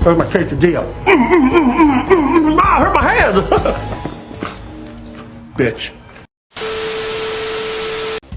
Hurt my quesadilla. I hurt my hand. Bitch.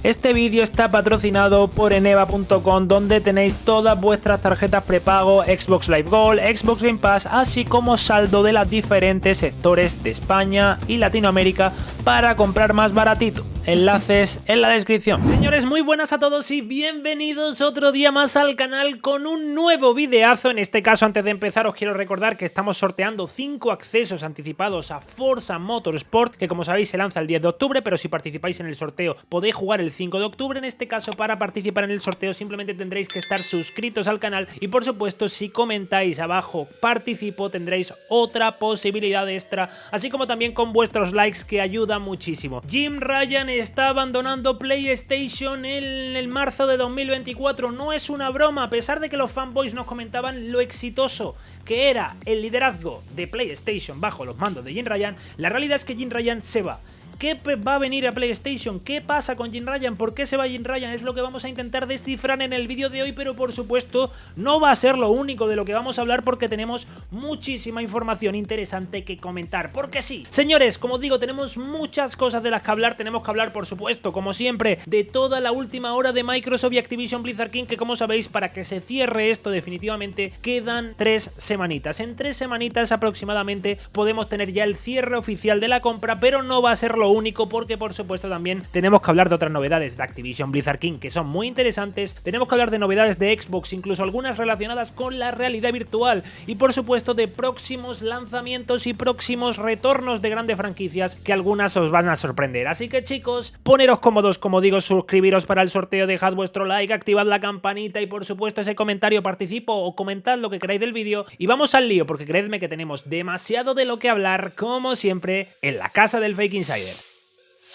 Este vídeo está patrocinado por eneva.com, donde tenéis todas vuestras tarjetas prepago, Xbox Live Gold, Xbox Game Pass, así como saldo de los diferentes sectores de España y Latinoamérica para comprar más baratito. Enlaces en la descripción. Señores, muy buenas a todos y bienvenidos otro día más al canal con un nuevo videazo. En este caso, antes de empezar, os quiero recordar que estamos sorteando 5 accesos anticipados a Forza Motorsport, que como sabéis se lanza el 10 de octubre, pero si participáis en el sorteo podéis jugar el 5 de octubre. En este caso, para participar en el sorteo simplemente tendréis que estar suscritos al canal y por supuesto si comentáis abajo participo tendréis otra posibilidad extra, así como también con vuestros likes, que ayuda muchísimo. Jim Ryan está abandonando PlayStation en el marzo de 2024, no es una broma, a pesar de que los fanboys nos comentaban lo exitoso que era el liderazgo de PlayStation bajo los mandos de Jim Ryan. La realidad es que Jim Ryan se va. ¿Qué va a venir a PlayStation? ¿Qué pasa con Jim Ryan? ¿Por qué se va Jim Ryan? Es lo que vamos a intentar descifrar en el vídeo de hoy, pero por supuesto no va a ser lo único de lo que vamos a hablar, porque tenemos muchísima información interesante que comentar. Porque sí, señores, como digo, tenemos muchas cosas de las que hablar. Tenemos que hablar, por supuesto, como siempre, de toda la última hora de Microsoft y Activision Blizzard King, que como sabéis, para que se cierre esto definitivamente, quedan 3 semanitas. En 3 semanitas aproximadamente podemos tener ya el cierre oficial de la compra, pero no va a ser lo único, porque por supuesto también tenemos que hablar de otras novedades de Activision Blizzard King que son muy interesantes. Tenemos que hablar de novedades de Xbox, incluso algunas relacionadas con la realidad virtual, y por supuesto de próximos lanzamientos y próximos retornos de grandes franquicias, que algunas os van a sorprender. Así que chicos, poneros cómodos, como digo, suscribiros para el sorteo, dejad vuestro like, activad la campanita y por supuesto ese comentario participo o comentad lo que queráis del vídeo, y vamos al lío, porque creedme que tenemos demasiado de lo que hablar, como siempre, en la casa del Fake Insider.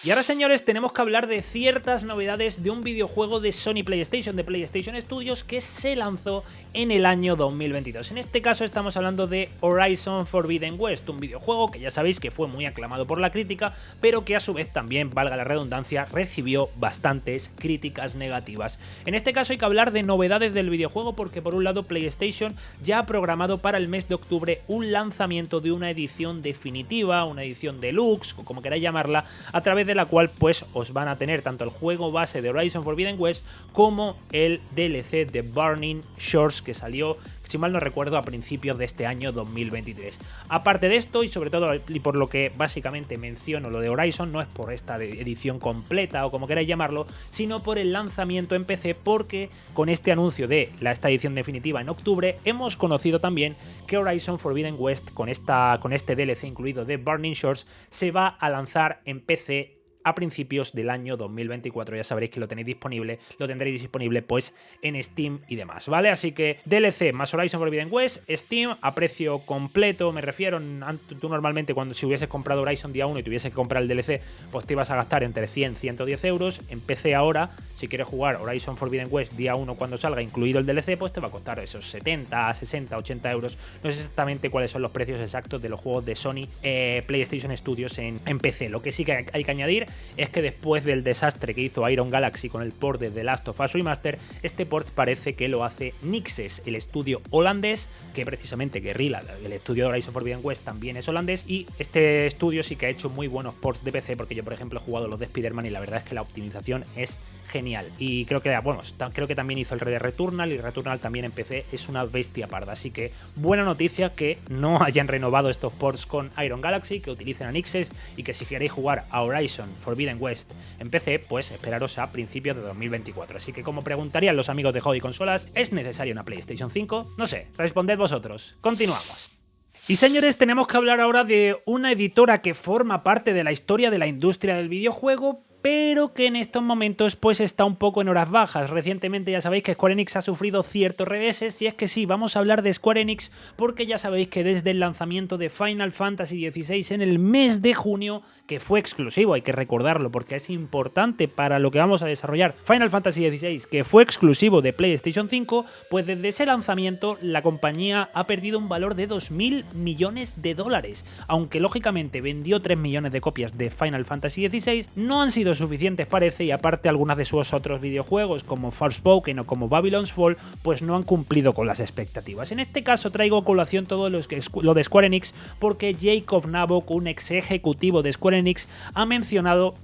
Y ahora, señores, tenemos que hablar de ciertas novedades de un videojuego de Sony PlayStation, de PlayStation Studios, que se lanzó en el año 2022. En este caso estamos hablando de Horizon Forbidden West, un videojuego que ya sabéis que fue muy aclamado por la crítica, pero que a su vez también, valga la redundancia, recibió bastantes críticas negativas. En este caso hay que hablar de novedades del videojuego, porque por un lado PlayStation ya ha programado para el mes de octubre un lanzamiento de una edición definitiva, una edición deluxe, o como queráis llamarla, a través de la cual pues os van a tener tanto el juego base de Horizon Forbidden West como el DLC de Burning Shores, que salió, si mal no recuerdo, a principios de este año 2023. Aparte de esto, y sobre todo y por lo que básicamente menciono lo de Horizon, no es por esta edición completa o como queráis llamarlo, sino por el lanzamiento en PC, porque con este anuncio de esta edición definitiva en octubre hemos conocido también que Horizon Forbidden West, con este DLC incluido de Burning Shores, se va a lanzar en PC a principios del año 2024. Ya sabréis que lo tendréis disponible pues en Steam y demás, ¿vale? Así que DLC más Horizon Forbidden West, Steam, a precio completo, me refiero. Tú normalmente, si hubieses comprado Horizon día 1 y tuvieses que comprar el DLC, pues te ibas a gastar entre 100 y 110 euros. En PC ahora, si quieres jugar Horizon Forbidden West día 1 cuando salga, incluido el DLC, pues te va a costar esos 70, 60, 80 euros. No sé exactamente cuáles son los precios exactos de los juegos de Sony PlayStation Studios en PC. Lo que sí que hay que añadir es que después del desastre que hizo Iron Galaxy con el port de The Last of Us Remaster, este port parece que lo hace Nixxes, el estudio holandés, que precisamente Guerrilla, el estudio de Horizon Forbidden West, también es holandés, y este estudio sí que ha hecho muy buenos ports de PC, porque yo por ejemplo he jugado los de Spider-Man y la verdad es que la optimización es genial. Y creo que también hizo el Red Dead Returnal, y Returnal también en PC es una bestia parda. Así que buena noticia que no hayan renovado estos ports con Iron Galaxy, que utilicen a Nixxes, y que si queréis jugar a Horizon Forbidden West en PC, pues esperaros a principios de 2024. Así que, como preguntarían los amigos de Hobby Consolas, ¿es necesaria una PlayStation 5? No sé, responded vosotros. Continuamos. Y señores, tenemos que hablar ahora de una editora que forma parte de la historia de la industria del videojuego, pero que en estos momentos pues está un poco en horas bajas. Recientemente ya sabéis que Square Enix ha sufrido ciertos reveses, y es que sí, vamos a hablar de Square Enix porque ya sabéis que desde el lanzamiento de Final Fantasy XVI en el mes de junio, que fue exclusivo, hay que recordarlo porque es importante para lo que vamos a desarrollar, Final Fantasy XVI, que fue exclusivo de PlayStation 5, pues desde ese lanzamiento la compañía ha perdido un valor de 2.000 millones de dólares. Aunque lógicamente vendió 3 millones de copias de Final Fantasy XVI, no han sido sido suficientes parece, y aparte algunas de sus otros videojuegos como Forspoken o como Babylon's Fall pues no han cumplido con las expectativas. En este caso traigo a colación todo lo de Square Enix porque Jacob Nabok, un ex ejecutivo de Square Enix, ha mencionado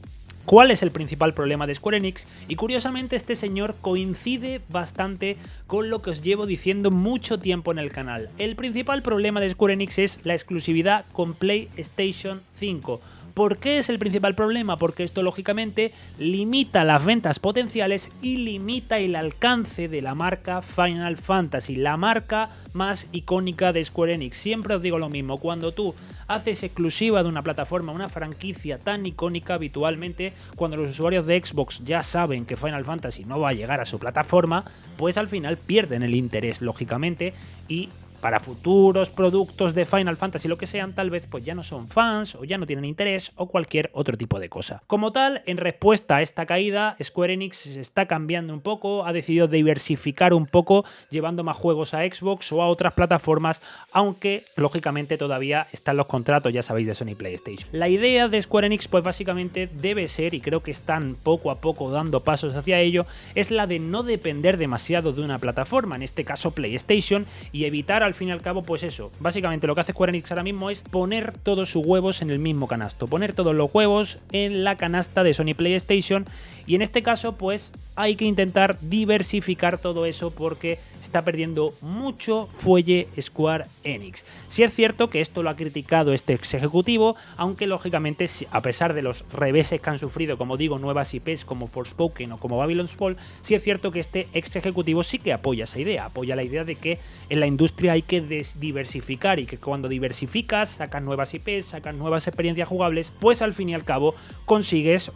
¿cuál es el principal problema de Square Enix? Y curiosamente este señor coincide bastante con lo que os llevo diciendo mucho tiempo en el canal. El principal problema de Square Enix es la exclusividad con PlayStation 5. ¿Por qué es el principal problema? Porque esto lógicamente limita las ventas potenciales y limita el alcance de la marca Final Fantasy, la marca más icónica de Square Enix. Siempre os digo lo mismo, cuando tú haces exclusiva de una plataforma una franquicia tan icónica habitualmente, cuando los usuarios de Xbox ya saben que Final Fantasy no va a llegar a su plataforma, pues al final pierden el interés lógicamente y para futuros productos de Final Fantasy, lo que sean, tal vez pues ya no son fans o ya no tienen interés o cualquier otro tipo de cosa. Como tal, en respuesta a esta caída, Square Enix se está cambiando un poco, ha decidido diversificar un poco, llevando más juegos a Xbox o a otras plataformas, aunque lógicamente todavía están los contratos, ya sabéis, de Sony PlayStation. La idea de Square Enix pues básicamente debe ser, y creo que están poco a poco dando pasos hacia ello, es la de no depender demasiado de una plataforma, en este caso PlayStation, y evitar al fin y al cabo, pues eso, básicamente lo que hace Square Enix ahora mismo es poner todos sus huevos en el mismo canasto, poner todos los huevos en la canasta de Sony PlayStation, y en este caso pues hay que intentar diversificar todo eso porque está perdiendo mucho fuelle Square Enix. Sí es cierto que esto lo ha criticado este ex ejecutivo, aunque lógicamente a pesar de los reveses que han sufrido, como digo, nuevas IPs como Forspoken o como Babylon's Fall, sí es cierto que este ex ejecutivo sí que apoya esa idea, apoya la idea de que en la industria hay que diversificar y que cuando diversificas, sacas nuevas IPs, sacas nuevas experiencias jugables, pues al fin y al cabo consigues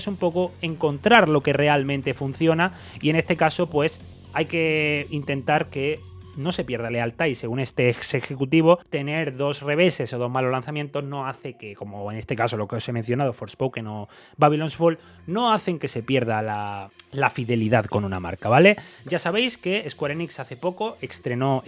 un poco encontrar lo que realmente funciona, y en este caso pues hay que intentar que no se pierda lealtad, y según este ex ejecutivo, tener dos reveses o dos malos lanzamientos no hace que, como en este caso lo que os he mencionado, Forspoken o Babylon's Fall, no hacen que se pierda la fidelidad con una marca, ¿vale? Ya sabéis que Square Enix hace poco estrenó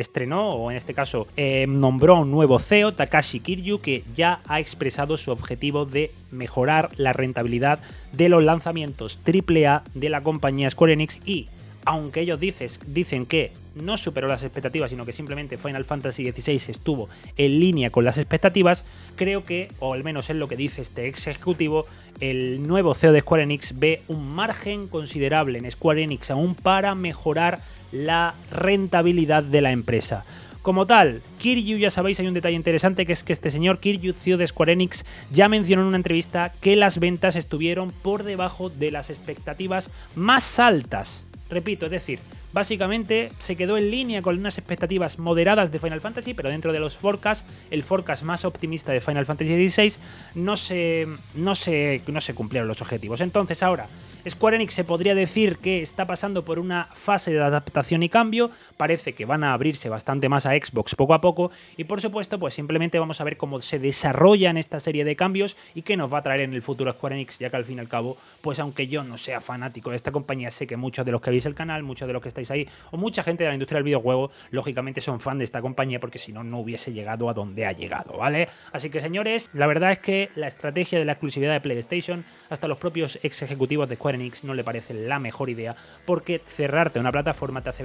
o en este caso nombró a un nuevo CEO, Takashi Kiryu, que ya ha expresado su objetivo de mejorar la rentabilidad de los lanzamientos AAA de la compañía Square Enix, y aunque ellos dicen que no superó las expectativas, sino que simplemente Final Fantasy XVI estuvo en línea con las expectativas, creo que, o al menos es lo que dice este ex ejecutivo, el nuevo CEO de Square Enix ve un margen considerable en Square Enix aún para mejorar la rentabilidad de la empresa. Como tal, Kiryu, ya sabéis, hay un detalle interesante, que es que este señor Kiryu, CEO de Square Enix, ya mencionó en una entrevista que las ventas estuvieron por debajo de las expectativas más altas. Repito, es decir, básicamente se quedó en línea con unas expectativas moderadas de Final Fantasy, pero dentro de los forecasts, el forecast más optimista de Final Fantasy XVI no se cumplieron los objetivos. Entonces ahora Square Enix se podría decir que está pasando por una fase de adaptación y cambio, parece que van a abrirse bastante más a Xbox poco a poco, y por supuesto pues simplemente vamos a ver cómo se desarrollan esta serie de cambios y qué nos va a traer en el futuro Square Enix, ya que al fin y al cabo, pues aunque yo no sea fanático de esta compañía, sé que muchos de los que veis el canal, muchos de los que estáis ahí, o mucha gente de la industria del videojuego, lógicamente son fan de esta compañía, porque si no, no hubiese llegado a donde ha llegado, ¿vale? Así que señores, la verdad es que la estrategia de la exclusividad de PlayStation, hasta los propios ex ejecutivos de Square Enix no le parece la mejor idea, porque cerrarte una plataforma te hace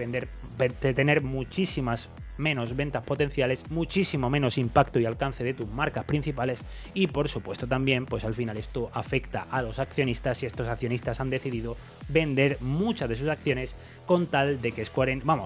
tener muchísimas menos ventas potenciales, muchísimo menos impacto y alcance de tus marcas principales, y por supuesto también pues al final esto afecta a los accionistas, y estos accionistas han decidido vender muchas de sus acciones con tal de que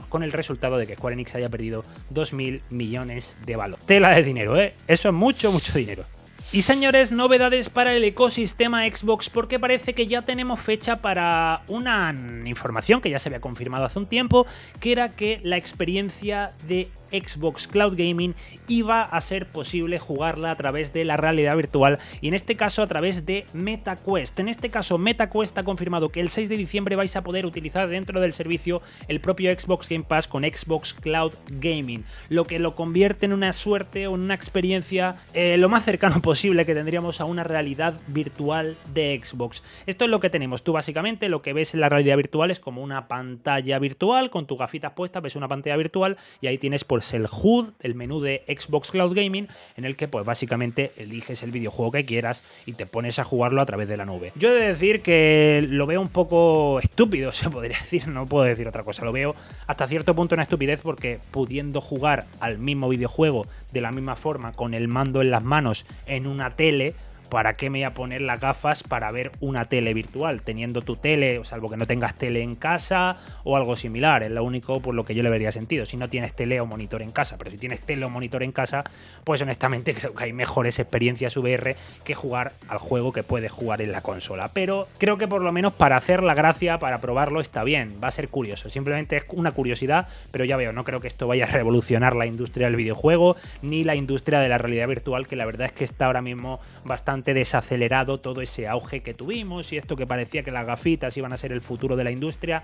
con el resultado de que Square Enix haya perdido 2.000 millones de valor. Tela de dinero, eso es mucho dinero. Y señores, novedades para el ecosistema Xbox, porque parece que ya tenemos fecha para una información que ya se había confirmado hace un tiempo, que era que la experiencia de Xbox Cloud Gaming iba a ser posible jugarla a través de la realidad virtual, y en este caso a través de MetaQuest. En este caso MetaQuest ha confirmado que el 6 de diciembre vais a poder utilizar dentro del servicio el propio Xbox Game Pass con Xbox Cloud Gaming, lo que lo convierte en una suerte o en una experiencia lo más cercano posible que tendríamos a una realidad virtual de Xbox. Esto es lo que tenemos. Tú básicamente lo que ves en la realidad virtual es como una pantalla virtual con tus gafitas puestas, ves una pantalla virtual y ahí tienes pues pues el HUD, el menú de Xbox Cloud Gaming, en el que pues básicamente eliges el videojuego que quieras y te pones a jugarlo a través de la nube. Yo he de decir que lo veo un poco estúpido, se podría decir, no puedo decir otra cosa, lo veo hasta cierto punto una estupidez, porque pudiendo jugar al mismo videojuego de la misma forma con el mando en las manos en una tele, ¿para qué me voy a poner las gafas para ver una tele virtual? Teniendo tu tele, salvo que no tengas tele en casa o algo similar, es lo único por lo que yo le vería sentido. Si no tienes tele o monitor en casa, pero si tienes tele o monitor en casa, pues honestamente creo que hay mejores experiencias VR que jugar al juego que puedes jugar en la consola. Pero creo que por lo menos para hacer la gracia, para probarlo, está bien, va a ser curioso. Simplemente es una curiosidad, pero ya veo, no creo que esto vaya a revolucionar la industria del videojuego ni la industria de la realidad virtual, que la verdad es que está ahora mismo bastante desacelerado todo ese auge que tuvimos y esto que parecía que las gafitas iban a ser el futuro de la industria.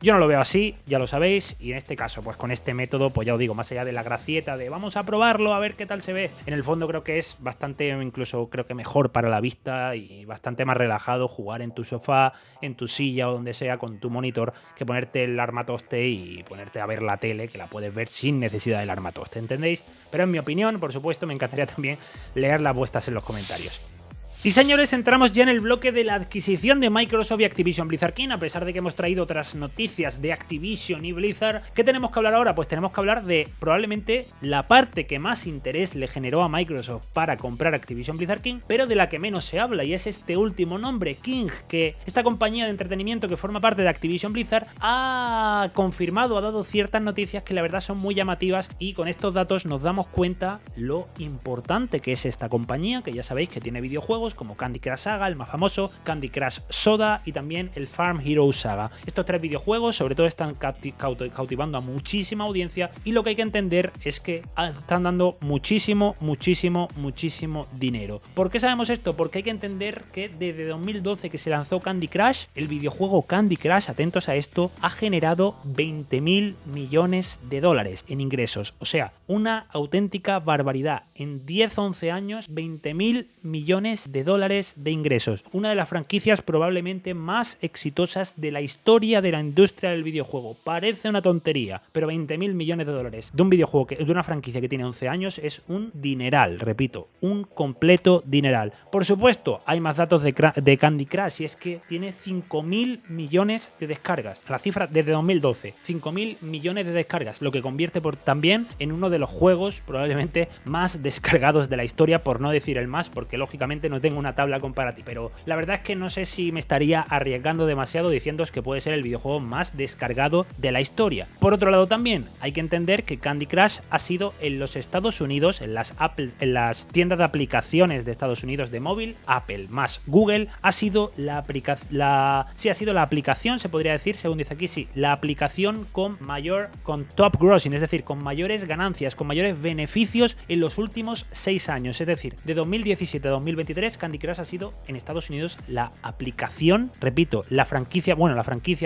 Yo no lo veo así, ya lo sabéis, y en este caso, pues con este método, pues ya os digo, más allá de la gracieta de vamos a probarlo, a ver qué tal se ve, en el fondo creo que es bastante, incluso creo que mejor para la vista y bastante más relajado jugar en tu sofá, en tu silla o donde sea con tu monitor, que ponerte el armatoste y ponerte a ver la tele, que la puedes ver sin necesidad del armatoste, ¿entendéis? Pero en mi opinión, por supuesto, me encantaría también leer las vuestras en los comentarios. Y señores, entramos ya en el bloque de la adquisición de Microsoft y Activision Blizzard King. A pesar de que hemos traído otras noticias de Activision y Blizzard, ¿qué tenemos que hablar ahora? Pues tenemos que hablar de probablemente la parte que más interés le generó a Microsoft para comprar Activision Blizzard King, pero de la que menos se habla, y es este último nombre, King, que esta compañía de entretenimiento que forma parte de Activision Blizzard ha confirmado, ha dado ciertas noticias que la verdad son muy llamativas, y con estos datos nos damos cuenta lo importante que es esta compañía, que ya sabéis que tiene videojuegos como Candy Crush Saga, el más famoso, Candy Crush Soda y también el Farm Hero Saga. Estos tres videojuegos sobre todo están cautivando a muchísima audiencia, y lo que hay que entender es que están dando muchísimo dinero. ¿Por qué sabemos esto? Porque hay que entender que desde 2012 que se lanzó Candy Crush, el videojuego Candy Crush, atentos a esto, ha generado 20.000 millones de dólares en ingresos. O sea, una auténtica barbaridad. En 10-11 años, 20.000 millones de dólares de ingresos. Una de las franquicias probablemente más exitosas de la historia de la industria del videojuego. Parece una tontería, pero 20.000 millones de dólares de un videojuego, de una franquicia que tiene 11 años, es un dineral, repito, un completo dineral. Por supuesto, hay más datos de Candy Crush, y es que tiene 5.000 millones de descargas. La cifra desde 2012, 5.000 millones de descargas, lo que convierte también en uno de los juegos probablemente más descargados de la historia, por no decir el más, porque lógicamente no tengo una tabla comparativa, pero la verdad es que no sé si me estaría arriesgando demasiado diciéndoos que puede ser el videojuego más descargado de la historia. Por otro lado, también hay que entender que Candy Crush ha sido en los Estados Unidos, en las tiendas de aplicaciones de Estados Unidos de móvil, Apple más Google, ha sido la aplicación, se podría decir, según dice aquí, sí, la aplicación con top grossing, es decir, con mayores ganancias, con mayores beneficios en los últimos 6 años, es decir, de 2017 a 2023, Candy Crush ha sido en Estados Unidos la aplicación, repito, la franquicia,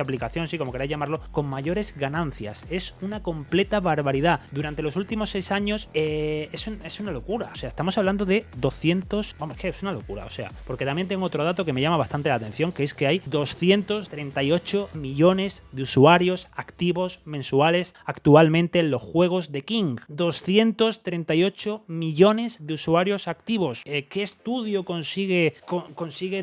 aplicación, sí, como queráis llamarlo, con mayores ganancias. Es una completa barbaridad. Durante los últimos 6 años es una locura. O sea, estamos hablando de 200... Vamos, que es una locura. O sea, porque también tengo otro dato que me llama bastante la atención, que es que hay 238 millones de usuarios activos mensuales actualmente en los juegos de King. 238 millones de usuarios activos. ¿Qué estudio consigue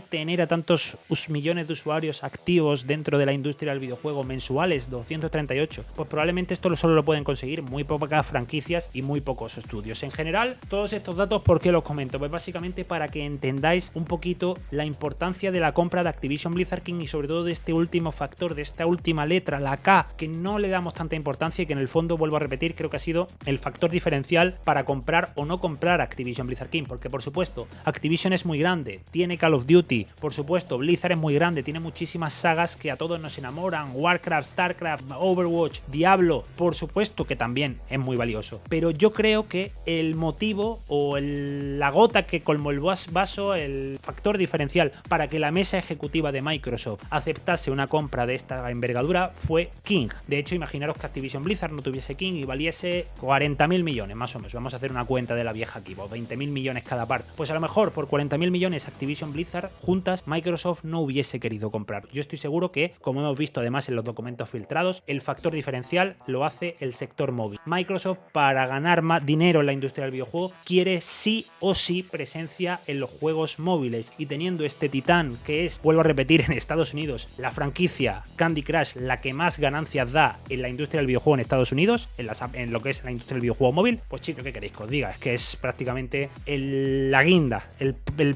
tener a tantos millones de usuarios activos dentro de la industria del videojuego mensuales? 238. Pues probablemente esto solo lo pueden conseguir muy pocas franquicias y muy pocos estudios. En general, todos estos datos, ¿por qué los comento? Pues básicamente para que entendáis un poquito la importancia de la compra de Activision Blizzard King, y sobre todo de este último factor, de esta última letra, la K, que no le damos tanta importancia y que en el fondo, vuelvo a repetir, creo que ha sido el factor diferencial para comprar o no comprar Activision Blizzard King, porque por supuesto Activision es muy grande, tiene Call of Duty, por supuesto Blizzard es muy grande, tiene muchísimas sagas que a todos nos enamoran, Warcraft, Starcraft, Overwatch, Diablo, por supuesto que también es muy valioso, pero yo creo que el motivo o la gota que colmó el vaso, el factor diferencial para que la mesa ejecutiva de Microsoft aceptase una compra de esta envergadura fue King. De hecho, imaginaros que Activision Blizzard no tuviese King y valiese 40.000 millones, más o menos. Vamos a hacer una cuenta de la vieja aquí, 20.000 millones cada parte. Pues a lo mejor por 40.000 80.000 millones Activision Blizzard juntas, Microsoft no hubiese querido comprar. Yo estoy seguro que, como hemos visto además en los documentos filtrados, el factor diferencial lo hace el sector móvil. Microsoft, para ganar más dinero en la industria del videojuego, quiere sí o sí presencia en los juegos móviles, y teniendo este titán que es, vuelvo a repetir, en Estados Unidos, la franquicia Candy Crush, la que más ganancias da en la industria del videojuego en Estados Unidos, en lo que es la industria del videojuego móvil, pues chicos, ¿qué queréis que os diga? Es que es prácticamente la guinda,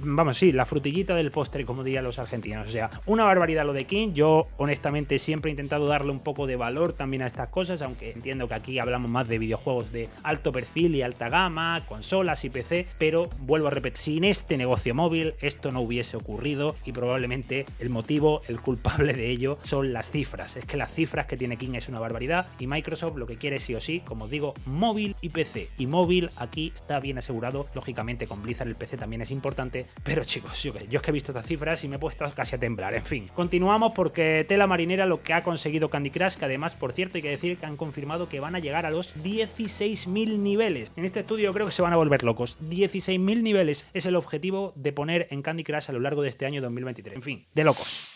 vamos, sí, la frutillita del postre, como dirían los argentinos. O sea, una barbaridad lo de King. Yo honestamente siempre he intentado darle un poco de valor también a estas cosas, aunque entiendo que aquí hablamos más de videojuegos de alto perfil y alta gama, consolas y PC, pero vuelvo a repetir, sin este negocio móvil esto no hubiese ocurrido, y probablemente el motivo, el culpable de ello son las cifras. Es que las cifras que tiene King es una barbaridad, y Microsoft lo que quiere sí o sí, como os digo, móvil y PC. Y móvil aquí está bien asegurado, lógicamente con Blizzard el PC también es importante, pero chicos, yo es que he visto estas cifras y me he puesto casi a temblar. En fin, continuamos, porque tela marinera lo que ha conseguido Candy Crush, que además, por cierto, hay que decir que han confirmado que van a llegar a los 16.000 niveles. En este estudio creo que se van a volver locos. 16.000 niveles es el objetivo de poner en Candy Crush a lo largo de este año 2023. En fin, de locos.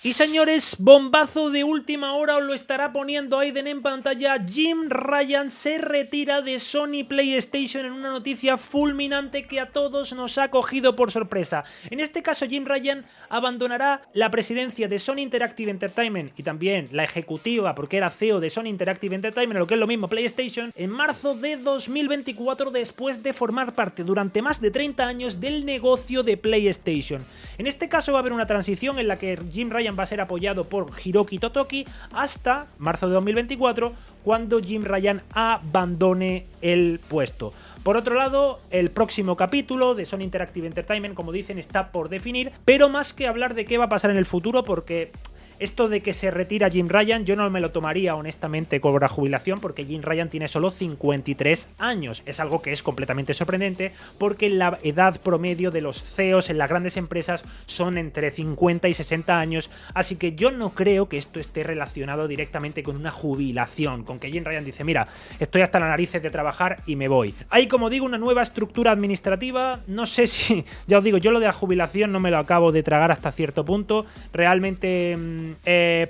Y señores, bombazo de última hora, os lo estará poniendo Aiden en pantalla. Jim Ryan se retira de Sony PlayStation en una noticia fulminante que a todos nos ha cogido por sorpresa. En este caso, Jim Ryan abandonará la presidencia de Sony Interactive Entertainment y también la ejecutiva, porque era CEO de Sony Interactive Entertainment, lo que es lo mismo PlayStation, en marzo de 2024, después de formar parte durante más de 30 años del negocio de PlayStation. En este caso va a haber una transición en la que Jim Ryan va a ser apoyado por Hiroki Totoki hasta marzo de 2024, cuando Jim Ryan abandone el puesto. Por otro lado, el próximo capítulo de Sony Interactive Entertainment, como dicen, está por definir, pero más que hablar de qué va a pasar en el futuro, porque esto de que se retira Jim Ryan, yo no me lo tomaría honestamente como la jubilación, porque Jim Ryan tiene solo 53 años. Es algo que es completamente sorprendente, porque la edad promedio de los CEOs en las grandes empresas son entre 50 y 60 años, así que yo no creo que esto esté relacionado directamente con una jubilación, con que Jim Ryan dice, mira, estoy hasta las narices de trabajar y me voy. Hay, como digo, una nueva estructura administrativa, no sé si, ya os digo, yo lo de la jubilación no me lo acabo de tragar hasta cierto punto. Realmente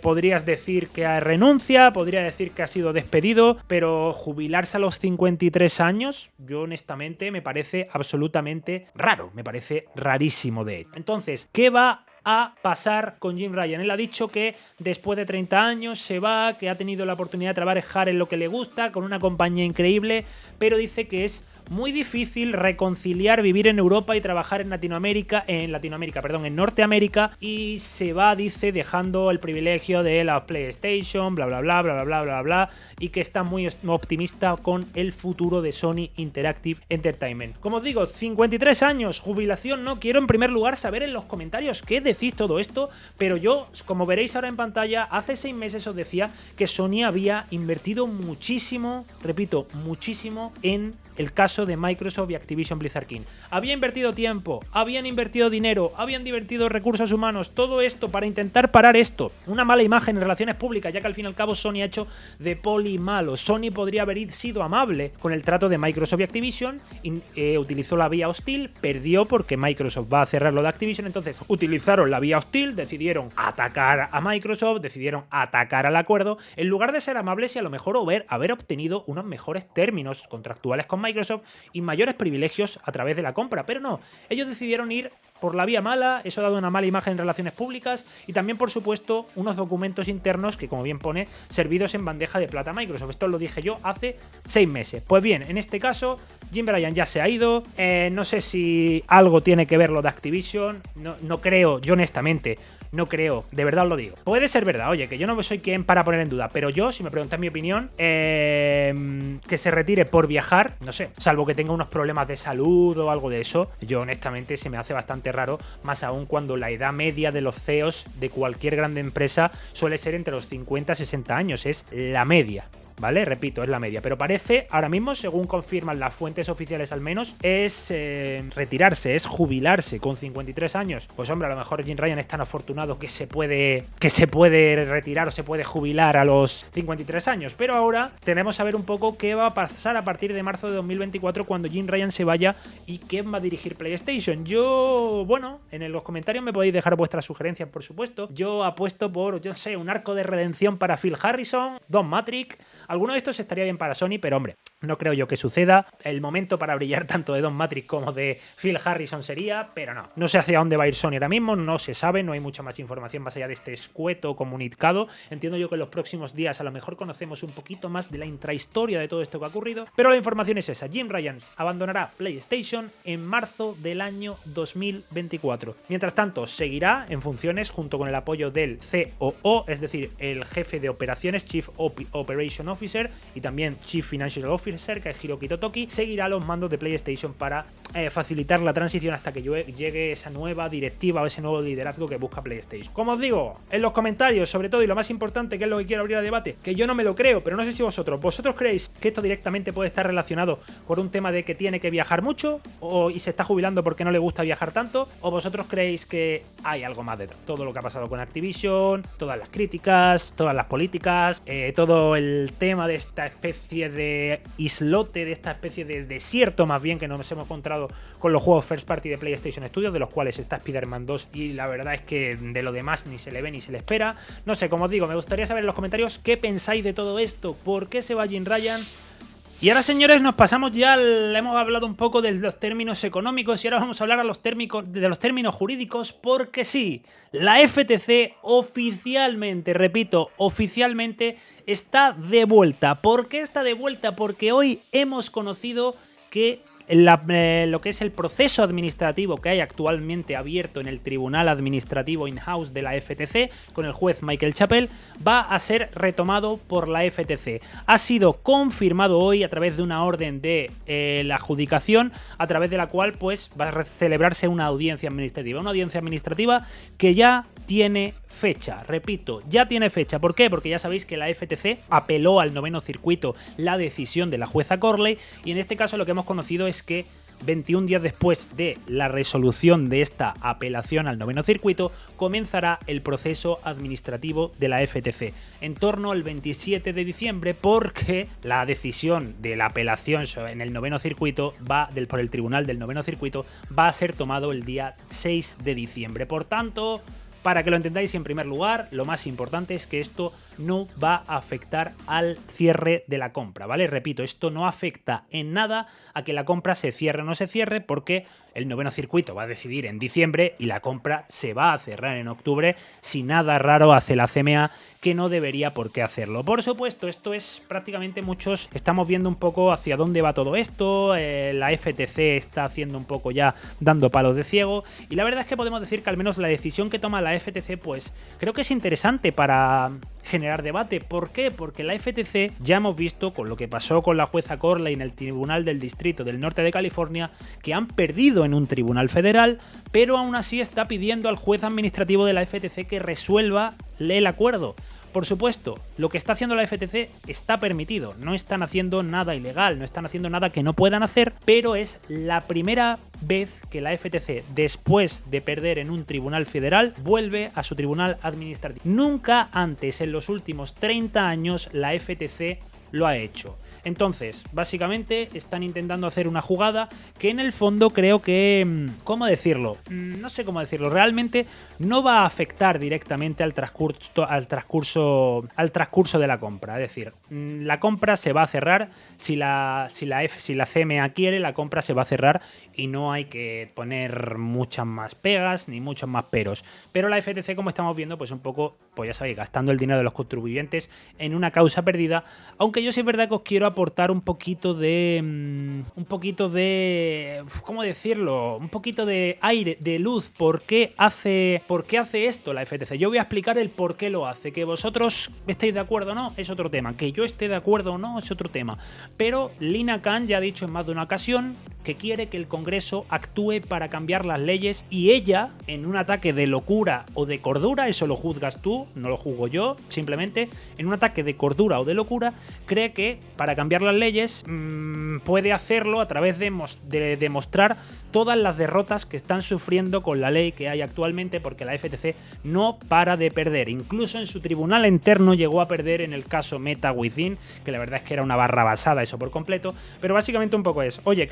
podrías decir que renuncia, podría decir que ha sido despedido, pero jubilarse a los 53 años, yo honestamente me parece absolutamente raro, me parece rarísimo de hecho. Entonces, ¿qué va a pasar con Jim Ryan? Él ha dicho que después de 30 años se va, que ha tenido la oportunidad de trabajar en lo que le gusta, con una compañía increíble, pero dice que es muy difícil reconciliar vivir en Europa y trabajar en en Norteamérica, y se va, dice, dejando el privilegio de la PlayStation, bla bla bla bla bla bla bla bla, y que está muy optimista con el futuro de Sony Interactive Entertainment. Como os digo, 53 años, jubilación, no quiero en primer lugar saber en los comentarios qué decís todo esto, pero yo, como veréis ahora en pantalla, hace 6 meses os decía que Sony había invertido muchísimo, repito, muchísimo en el caso de Microsoft y Activision Blizzard King. Había invertido tiempo, habían invertido dinero, habían invertido recursos humanos, todo esto para intentar parar esto. Una mala imagen en relaciones públicas, ya que al fin y al cabo Sony ha hecho de poli malo. Sony podría haber sido amable con el trato de Microsoft y Activision, utilizó la vía hostil, perdió porque Microsoft va a cerrar lo de Activision, entonces utilizaron la vía hostil, decidieron atacar a Microsoft, decidieron atacar al acuerdo, en lugar de ser amables y a lo mejor haber obtenido unos mejores términos contractuales con Microsoft y mayores privilegios a través de la compra, pero no, ellos decidieron ir por la vía mala. Eso ha dado una mala imagen en relaciones públicas y también, por supuesto, unos documentos internos que, como bien pone, servidos en bandeja de plata a Microsoft. Esto lo dije yo hace 6 meses. Pues bien, en este caso, Jim Ryan ya se ha ido. No sé si algo tiene que ver lo de Activision. No creo, yo honestamente, no creo. De verdad os lo digo. Puede ser verdad, oye, que yo no soy quien para poner en duda, pero yo, si me preguntáis mi opinión, que se retire por viajar, no sé, salvo que tenga unos problemas de salud o algo de eso, yo honestamente se me hace bastante raro, más aún cuando la edad media de los CEOs de cualquier grande empresa suele ser entre los 50 y 60 años, es la media. ¿vale? Repito, es la media, pero parece, ahora mismo, según confirman las fuentes oficiales al menos, es retirarse, es jubilarse con 53 años. Pues hombre, a lo mejor Jim Ryan es tan afortunado que se puede retirar o se puede jubilar a los 53 años, pero ahora tenemos a ver un poco qué va a pasar a partir de marzo de 2024 cuando Jim Ryan se vaya y quién va a dirigir PlayStation. Yo, bueno, en los comentarios me podéis dejar vuestras sugerencias, por supuesto. Yo apuesto por, yo no sé, un arco de redención para Phil Harrison, Don Matrix. Alguno de estos estaría bien para Sony, pero hombre, no creo yo que suceda. El momento para brillar tanto de Don Matrix como de Phil Harrison sería, pero no. No sé hacia dónde va a ir Sony ahora mismo, no se sabe, no hay mucha más información más allá de este escueto comunicado. Entiendo yo que en los próximos días a lo mejor conocemos un poquito más de la intrahistoria de todo esto que ha ocurrido, pero la información es esa. Jim Ryan abandonará PlayStation en marzo del año 2024. Mientras tanto, seguirá en funciones junto con el apoyo del COO, es decir, el jefe de operaciones, Chief Operation Officer, y también Chief Financial Officer, que es Hiroki Totoki. Seguirá a los mandos de PlayStation para facilitar la transición hasta que llegue esa nueva directiva o ese nuevo liderazgo que busca PlayStation. Como os digo, en los comentarios, sobre todo, y lo más importante, que es lo que quiero abrir a debate, que yo no me lo creo, pero no sé si vosotros creéis que esto directamente puede estar relacionado con un tema de que tiene que viajar mucho y se está jubilando porque no le gusta viajar tanto, o vosotros creéis que hay algo más detrás. Todo lo que ha pasado con Activision, todas las críticas, todas las políticas, todo el tema de esta especie de islote, de esta especie de desierto más bien que nos hemos encontrado con los juegos first party de PlayStation Studios, de los cuales está Spider-Man 2 y la verdad es que de lo demás ni se le ve ni se le espera. No sé, como os digo, me gustaría saber en los comentarios qué pensáis de todo esto, por qué se va Jim Ryan. Y ahora, señores, nos pasamos ya, hemos hablado un poco de los términos económicos y ahora vamos a hablar de los términos jurídicos, porque sí, la FTC oficialmente, repito, oficialmente está de vuelta. ¿Por qué está de vuelta? Porque hoy hemos conocido que lo que es el proceso administrativo que hay actualmente abierto en el Tribunal Administrativo In-House de la FTC con el juez Michael Chappell va a ser retomado por la FTC. Ha sido confirmado hoy a través de una orden de la adjudicación, a través de la cual pues va a celebrarse una audiencia administrativa. Una audiencia administrativa que ya tiene fecha, repito, ya tiene fecha. ¿Por qué? Porque ya sabéis que la FTC apeló al noveno circuito la decisión de la jueza Corley y en este caso lo que hemos conocido es que 21 días después de la resolución de esta apelación al noveno circuito, comenzará el proceso administrativo de la FTC en torno al 27 de diciembre, porque la decisión de la apelación en el noveno circuito por el tribunal del noveno circuito va a ser tomado el día 6 de diciembre. Por tanto, para que lo entendáis, en primer lugar, lo más importante es que esto no va a afectar al cierre de la compra, ¿vale? Repito, esto no afecta en nada a que la compra se cierre o no se cierre, porque el noveno circuito va a decidir en diciembre y la compra se va a cerrar en octubre si nada raro hace la CMA, que no debería por qué hacerlo. Por supuesto, esto es prácticamente muchos, estamos viendo un poco hacia dónde va todo esto, la FTC está haciendo un poco ya dando palos de ciego y la verdad es que podemos decir que al menos la decisión que toma la FTC pues creo que es interesante para generar debate. ¿Por qué? Porque la FTC ya hemos visto con lo que pasó con la jueza Corley en el Tribunal del Distrito del Norte de California, que han perdido en un tribunal federal, pero aún así está pidiendo al juez administrativo de la FTC que resuelva el acuerdo. Por supuesto, lo que está haciendo la FTC está permitido, no están haciendo nada ilegal, no están haciendo nada que no puedan hacer, pero es la primera vez que la FTC, después de perder en un tribunal federal, vuelve a su tribunal administrativo. Nunca antes, en los últimos 30 años, la FTC lo ha hecho. Entonces, básicamente están intentando hacer una jugada que en el fondo creo que, ¿cómo decirlo? No sé cómo decirlo. Realmente no va a afectar directamente al transcurso de la compra. Es decir, la compra se va a cerrar. Si la CMA quiere, la compra se va a cerrar y no hay que poner muchas más pegas ni muchos más peros. Pero la FTC, como estamos viendo, pues un poco, pues ya sabéis, gastando el dinero de los contribuyentes en una causa perdida. Aunque yo sí es verdad que os quiero aportar un poquito de, ¿cómo decirlo? Un poquito de aire, de luz. ¿Por qué hace esto la FTC? Yo voy a explicar el por qué lo hace. Que vosotros estéis de acuerdo o no es otro tema. Que yo esté de acuerdo o no es otro tema. Pero Lina Khan ya ha dicho en más de una ocasión que quiere que el Congreso actúe para cambiar las leyes y ella, en un ataque de locura o de cordura, eso lo juzgas tú, no lo juzgo yo, simplemente en un ataque de cordura o de locura, cree que para cambiar las leyes puede hacerlo a través de demostrar todas las derrotas que están sufriendo con la ley que hay actualmente, porque la FTC no para de perder. Incluso en su tribunal interno llegó a perder en el caso Meta Within, que la verdad es que era una barra basada eso por completo, pero básicamente un poco es, oye,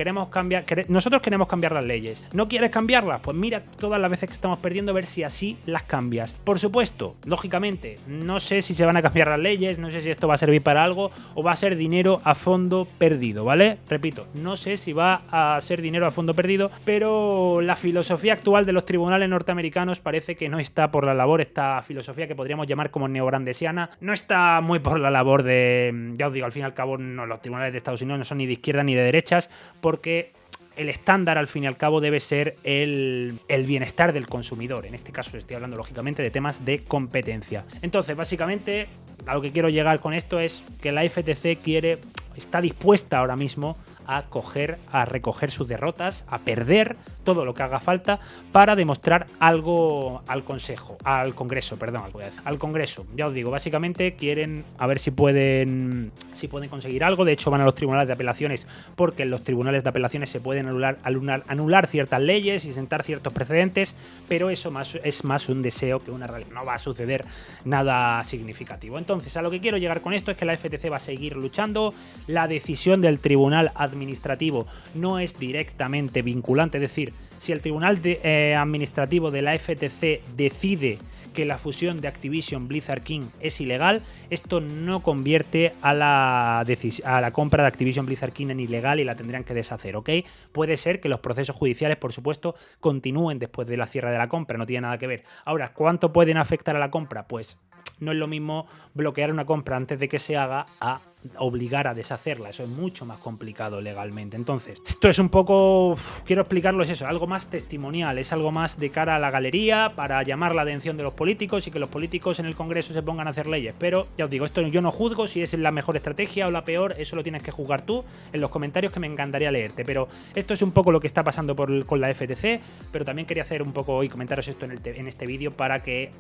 nosotros queremos cambiar las leyes, ¿no quieres cambiarlas? Pues mira todas las veces que estamos perdiendo, a ver si así las cambias. Por supuesto, lógicamente, no sé si se van a cambiar las leyes, no sé si esto va a servir para algo o va a ser dinero a fondo perdido, ¿vale? Repito, no sé si va a ser dinero a fondo perdido, pero la filosofía actual de los tribunales norteamericanos parece que no está por la labor, esta filosofía que podríamos llamar como neobrandesiana, no está muy por la labor de, ya os digo, al fin y al cabo no, los tribunales de Estados Unidos no son ni de izquierda ni de derechas, porque el estándar al fin y al cabo debe ser el bienestar del consumidor. En este caso estoy hablando lógicamente de temas de competencia. Entonces básicamente a lo que quiero llegar con esto es que la FTC está dispuesta ahora mismo a recoger sus derrotas, a perder todo lo que haga falta para demostrar algo al Congreso. Ya os digo, básicamente quieren a ver si pueden conseguir algo. De hecho van a los tribunales de apelaciones, porque en los tribunales de apelaciones se pueden anular ciertas leyes y sentar ciertos precedentes, pero eso es más un deseo que una realidad. No va a suceder nada significativo. Entonces, a lo que quiero llegar con esto es que la FTC va a seguir luchando. La decisión del tribunal administrativo no es directamente vinculante, es decir, si el tribunal administrativo de la FTC decide que la fusión de Activision Blizzard King es ilegal, esto no convierte a la compra de Activision Blizzard King en ilegal y la tendrían que deshacer, ¿ok? Puede ser que los procesos judiciales, por supuesto, continúen después de la cierre de la compra, no tiene nada que ver. Ahora, ¿cuánto pueden afectar a la compra? Pues no es lo mismo bloquear una compra antes de que se haga a obligar a deshacerla. Eso es mucho más complicado legalmente. Entonces, esto es un poco, quiero explicarlo, es eso, algo más testimonial, es algo más de cara a la galería para llamar la atención de los políticos y que los políticos en el Congreso se pongan a hacer leyes. Pero ya os digo, esto yo no juzgo si es la mejor estrategia o la peor, eso lo tienes que juzgar tú en los comentarios, que me encantaría leerte. Pero esto es un poco lo que está pasando con la FTC, pero también quería hacer un poco y comentaros esto en este vídeo para que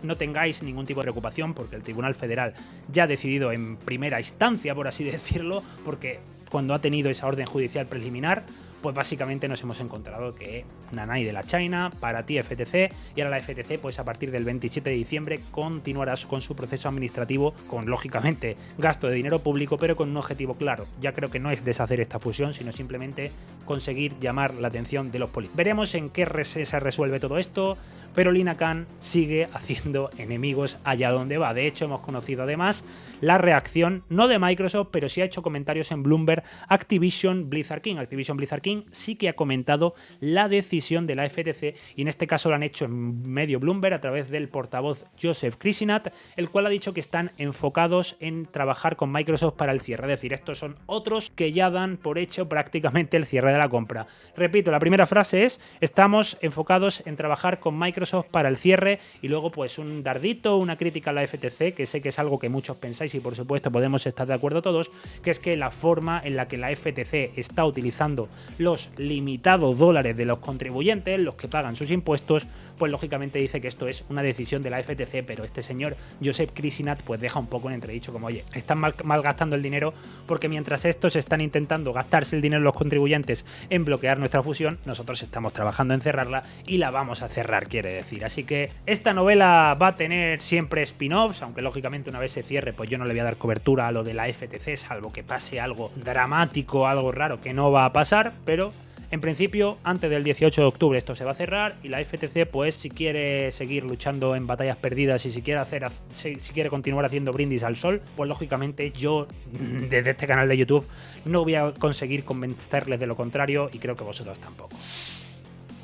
no tengáis ningún tipo de preocupación, porque el Tribunal Federal ya ha decidido en primera instancia, por así decirlo, porque cuando ha tenido esa orden judicial preliminar, pues básicamente nos hemos encontrado que nanay de la China, para ti FTC, y ahora la FTC pues a partir del 27 de diciembre continuará con su proceso administrativo con lógicamente gasto de dinero público, pero con un objetivo claro. Ya creo que no es deshacer esta fusión, sino simplemente conseguir llamar la atención de los políticos. Veremos en qué se resuelve todo esto, pero Lina Khan sigue haciendo enemigos allá donde va. De hecho, hemos conocido además la reacción, no de Microsoft, pero sí ha hecho comentarios en Bloomberg Activision Blizzard King. Activision Blizzard King sí que ha comentado la decisión de la FTC, y en este caso lo han hecho en medio Bloomberg a través del portavoz Joseph Krisinat, el cual ha dicho que están enfocados en trabajar con Microsoft para el cierre. Es decir, estos son otros que ya dan por hecho prácticamente el cierre de la compra. Repito, la primera frase es: estamos enfocados en trabajar con Microsoft para el cierre, y luego pues un dardito, una crítica a la FTC, que sé que es algo que muchos pensáis y por supuesto podemos estar de acuerdo todos, que es que la forma en la que la FTC está utilizando los limitados dólares de los contribuyentes, los que pagan sus impuestos, pues lógicamente dice que esto es una decisión de la FTC, pero este señor Joseph Krisinat pues deja un poco en entredicho como, oye, están malgastando el dinero, porque mientras estos están intentando gastarse el dinero los contribuyentes en bloquear nuestra fusión, nosotros estamos trabajando en cerrarla y la vamos a cerrar, quiere decir. Así que esta novela va a tener siempre spin-offs, aunque lógicamente una vez se cierre pues yo no le voy a dar cobertura a lo de la FTC, salvo que pase algo dramático, algo raro, que no va a pasar, pero en principio antes del 18 de octubre esto se va a cerrar, y la FTC pues si quiere seguir luchando en batallas perdidas y si quiere continuar haciendo brindis al sol, pues lógicamente yo desde este canal de YouTube no voy a conseguir convencerles de lo contrario, y creo que vosotros tampoco.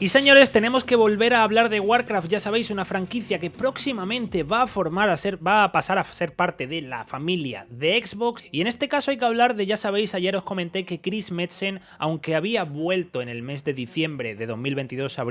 Y señores, tenemos que volver a hablar de Warcraft, ya sabéis, una franquicia que próximamente va a pasar a ser parte de la familia de Xbox. Y en este caso hay que hablar de, ya sabéis, ayer os comenté que Chris Metzen, aunque había vuelto en el mes de diciembre de 2022 a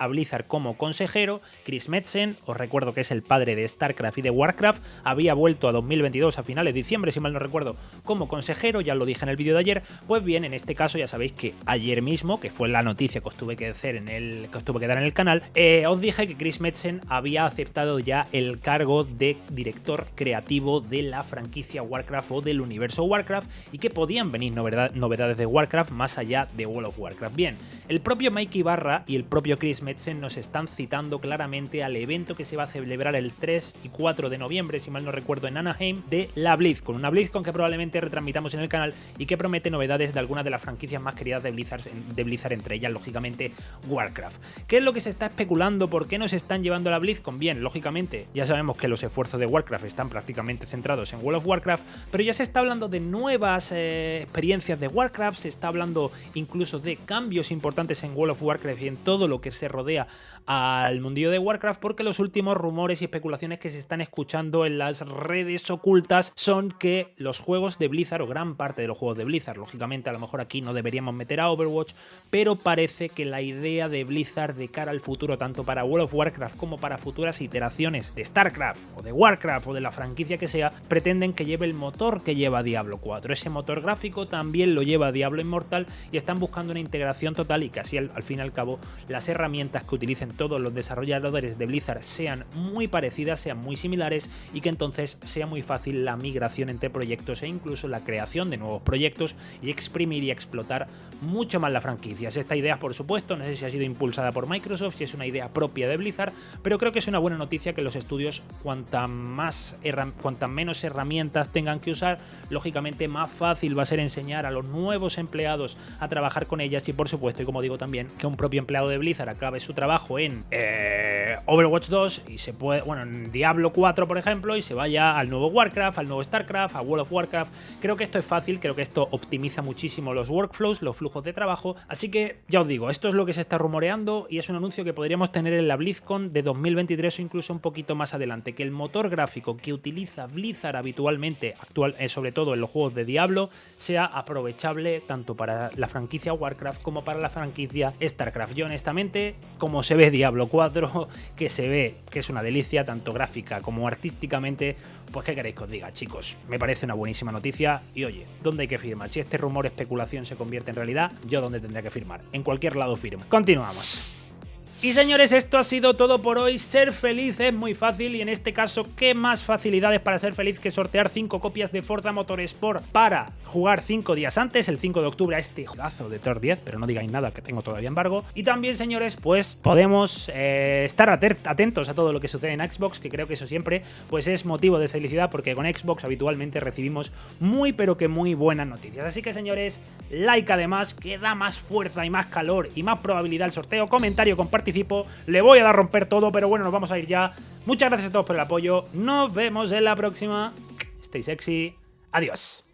Blizzard como consejero, Chris Metzen, os recuerdo que es el padre de StarCraft y de Warcraft, había vuelto a 2022 a finales de diciembre, si mal no recuerdo, como consejero, ya lo dije en el vídeo de ayer. Pues bien, en este caso ya sabéis que ayer mismo, que fue la noticia que os tuve que hacer que os tuve que dar en el canal, os dije que Chris Metzen había aceptado ya el cargo de director creativo de la franquicia Warcraft o del universo Warcraft y que podían venir novedades de Warcraft más allá de World of Warcraft. Bien, el propio Mike Ibarra y el propio Chris Metzen nos están citando claramente al evento que se va a celebrar el 3 y 4 de noviembre, si mal no recuerdo, en Anaheim, de la BlizzCon. Una BlizzCon que probablemente retransmitamos en el canal y que promete novedades de algunas de las franquicias más queridas de Blizzard, entre ellas, lógicamente, Warcraft. ¿Qué es lo que se está especulando? ¿Por qué nos están llevando a la BlizzCon? Bien, lógicamente, ya sabemos que los esfuerzos de Warcraft están prácticamente centrados en World of Warcraft, pero ya se está hablando de nuevas experiencias de Warcraft, se está hablando incluso de cambios importantes en World of Warcraft y en todo lo que se rodea al mundillo de Warcraft, porque los últimos rumores y especulaciones que se están escuchando en las redes ocultas son que los juegos de Blizzard, o gran parte de los juegos de Blizzard, lógicamente a lo mejor aquí no deberíamos meter a Overwatch, pero parece que la idea de Blizzard de cara al futuro, tanto para World of Warcraft como para futuras iteraciones de StarCraft o de Warcraft o de la franquicia que sea, pretenden que lleve el motor que lleva Diablo 4. Ese motor gráfico también lo lleva Diablo Immortal y están buscando una integración total y que así al fin y al cabo las herramientas que utilicen todos los desarrolladores de Blizzard sean muy parecidas, sean muy similares y que entonces sea muy fácil la migración entre proyectos e incluso la creación de nuevos proyectos y exprimir y explotar mucho más la franquicia. Esta idea, por supuesto, no sé si ha sido impulsada por Microsoft, si es una idea propia de Blizzard, pero creo que es una buena noticia que los estudios, cuantas menos herramientas tengan que usar, lógicamente más fácil va a ser enseñar a los nuevos empleados a trabajar con ellas y por supuesto, y como digo también, que un propio empleado de Blizzard acabe su trabajo en Overwatch 2 y se puede, bueno, en Diablo 4 por ejemplo, y se vaya al nuevo Warcraft, al nuevo StarCraft, a World of Warcraft. Creo que esto es fácil, creo que esto optimiza muchísimo los workflows, los flujos de trabajo, así que ya os digo, esto es lo que se está rumoreando y es un anuncio que podríamos tener en la BlizzCon de 2023 o incluso un poquito más adelante, que el motor gráfico que utiliza Blizzard habitualmente, sobre todo en los juegos de Diablo, sea aprovechable tanto para la franquicia Warcraft como para la franquicia StarCraft. Yo honestamente, como se ve Diablo 4, que se ve que es una delicia tanto gráfica como artísticamente, pues qué queréis que os diga, chicos, me parece una buenísima noticia y oye, ¿dónde hay que firmar? Si este rumor especulación se convierte en realidad, ¿yo dónde tendría que firmar? En cualquier lado firmo. Continuamos. Y señores, esto ha sido todo por hoy. Ser feliz es muy fácil y en este caso, ¿qué más facilidades para ser feliz que sortear 5 copias de Forza Motorsport para jugar 5 días antes, el 5 de octubre, a este juegazo de Thor 10, pero no digáis nada que tengo todavía embargo. Y también, señores, pues podemos estar atentos a todo lo que sucede en Xbox, que creo que eso siempre pues es motivo de felicidad porque con Xbox habitualmente recibimos muy pero que muy buenas noticias. Así que, señores, like además, que da más fuerza y más calor y más probabilidad al sorteo, comentario, participación. Le voy a dar a romper todo, pero bueno, nos vamos a ir ya. Muchas gracias a todos por el apoyo. Nos vemos en la próxima. Stay sexy. Adiós.